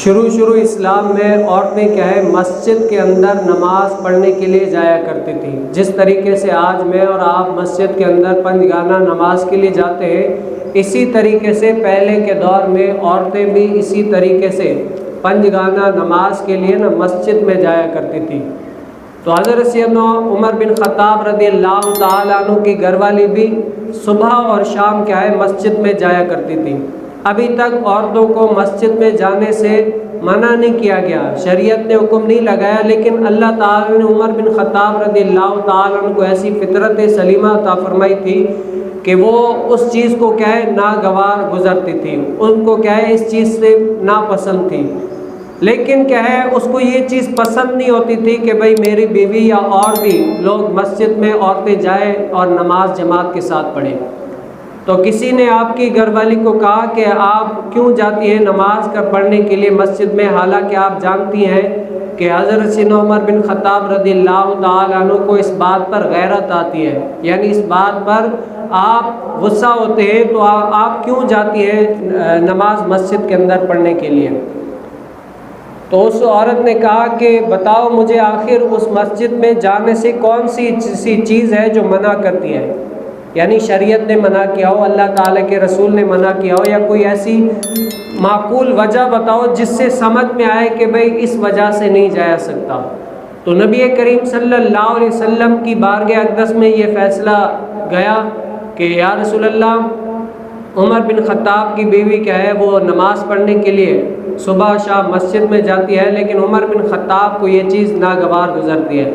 شروع اسلام میں عورتیں کیا ہے مسجد کے اندر نماز پڑھنے کے لیے جایا کرتی تھیں۔ جس طریقے سے آج میں اور آپ مسجد کے اندر پنجگانہ نماز کے لیے جاتے ہیں، اسی طریقے سے پہلے کے دور میں عورتیں بھی اسی طریقے سے پنجگانہ نماز کے لیے مسجد میں جایا کرتی تھی۔ تو حضرت سیدنا عمر بن خطاب رضی اللہ تعالیٰ عنہ کی گھر والی بھی صبح اور شام کیا ہے مسجد میں جایا کرتی تھی۔ ابھی تک عورتوں کو مسجد میں جانے سے منع نہیں کیا گیا، شریعت نے حکم نہیں لگایا، لیکن اللہ تعالیٰ نے عمر بن خطاب رضی اللہ تعالیٰ عنہ کو ایسی فطرت سلیمہ عطا فرمائی تھی کہ وہ اس چیز کو کیا ہے ناگوار گزرتی تھی، ان کو کیا ہے اس چیز سے ناپسند تھی۔ لیکن کیا ہے اس کو یہ چیز پسند نہیں ہوتی تھی کہ بھئی میری بیوی یا اور بھی لوگ مسجد میں عورتیں جائیں اور نماز جماعت کے ساتھ پڑھیں۔ تو کسی نے آپ کی گھر والی کو کہا کہ آپ کیوں جاتی ہیں نماز کا پڑھنے کے لیے مسجد میں، حالانکہ آپ جانتی ہیں کہ حضرت سیدنا عمر بن خطاب رضی اللہ تعالیٰ عنہ کو اس بات پر غیرت آتی ہے، یعنی اس بات پر آپ غصہ ہوتے ہیں، تو آپ کیوں جاتی ہیں نماز مسجد کے اندر پڑھنے کے لیے؟ تو اس عورت نے کہا کہ بتاؤ مجھے آخر اس مسجد میں جانے سے کون سی چیز ہے جو منع کرتی ہے، یعنی شریعت نے منع کیا ہو، اللہ تعالیٰ کے رسول نے منع کیا ہو، یا کوئی ایسی معقول وجہ بتاؤ جس سے سمجھ میں آئے کہ بھئی اس وجہ سے نہیں جایا سکتا۔ تو نبی کریم صلی اللہ علیہ وسلم کی بارگاہ اقدس میں یہ فیصلہ گیا کہ یا رسول اللہ، عمر بن خطاب کی بیوی کیا ہے وہ نماز پڑھنے کے لیے صبح شام مسجد میں جاتی ہے، لیکن عمر بن خطاب کو یہ چیز ناگوار گزرتی ہے،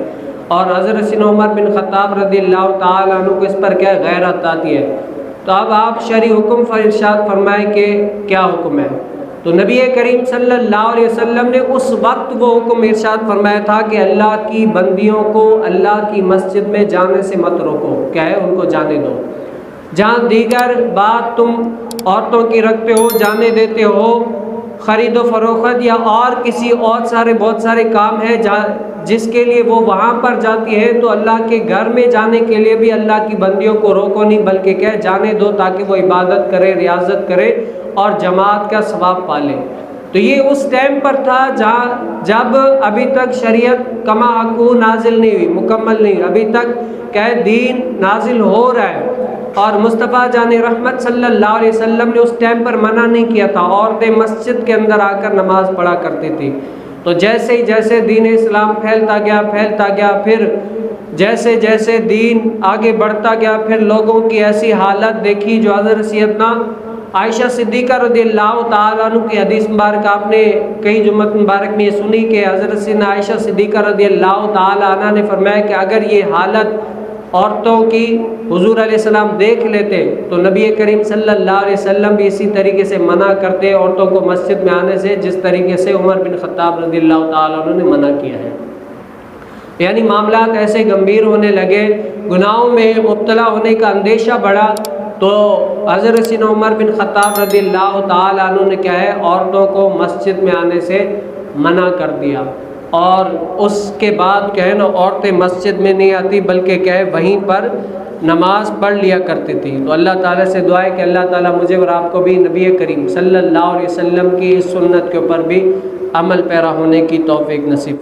اور حضرت سیدنا عمر بن خطاب رضی اللہ تعالیٰ عنہ کو اس پر کیا غیرت آتی ہے۔ تو اب آپ شرعی حکم ارشاد فرمائیں کہ کیا حکم ہے؟ تو نبی کریم صلی اللہ علیہ وسلم نے اس وقت وہ حکم ارشاد فرمایا تھا کہ اللہ کی بندیوں کو اللہ کی مسجد میں جانے سے مت روکو، کیا ہے ان کو جانے دو۔ جہاں دیگر بات تم عورتوں کی رکھتے ہو، جانے دیتے ہو، خرید و فروخت یا اور کسی اور بہت سارے کام ہیں جس کے لیے وہ وہاں پر جاتی ہے، تو اللہ کے گھر میں جانے کے لیے بھی اللہ کی بندیوں کو روکو نہیں، بلکہ کیا جانے دو تاکہ وہ عبادت کرے، ریاضت کرے اور جماعت کا ثواب پالے۔ تو یہ اس ٹائم پر تھا جب ابھی تک شریعت کما حقو نازل نہیں ہوئی، مکمل نہیں، ابھی تک کیا دین نازل ہو رہا ہے، اور مصطفیٰ جان رحمت صلی اللہ علیہ وسلم نے اس ٹائم پر منع نہیں کیا تھا، عورتیں مسجد کے اندر آ کر نماز پڑھا کرتی تھی۔ تو جیسے دین اسلام پھیلتا گیا، پھر جیسے دین آگے بڑھتا گیا، پھر لوگوں کی ایسی حالت دیکھی جو حضرت سیدنا عائشہ صدیقہ رضی اللہ تعالیٰ عنہ کی حدیث مبارک آپ نے کئی جمعہ مبارک میں یہ سنی کہ حضرت سیدنا عائشہ صدیقہ رضی اللہ تعالیٰ عنہ نے فرمایا کہ اگر یہ حالت عورتوں کی حضور علیہ السلام دیکھ لیتے تو نبی کریم صلی اللہ علیہ وسلم بھی اسی طریقے سے منع کرتے عورتوں کو مسجد میں آنے سے، جس طریقے سے عمر بن خطاب رضی اللہ تعالیٰ عنہ نے منع کیا ہے۔ یعنی معاملات ایسے گمبھیر ہونے لگے، گناہوں میں مبتلا ہونے کا اندیشہ بڑھا، تو حضرت سیدنا عمر بن خطاب رضی اللہ تعالیٰ عنہ نے کیا ہے عورتوں کو مسجد میں آنے سے منع کر دیا، اور اس کے بعد کیا ہے عورتیں مسجد میں نہیں آتی بلکہ کیا ہے وہیں پر نماز پڑھ لیا کرتی تھی۔ تو اللہ تعالیٰ سے دعا ہے کہ اللہ تعالیٰ مجھے اور آپ کو بھی نبی کریم صلی اللہ علیہ وسلم کی اس سنت کے اوپر بھی عمل پیرا ہونے کی توفیق نصیب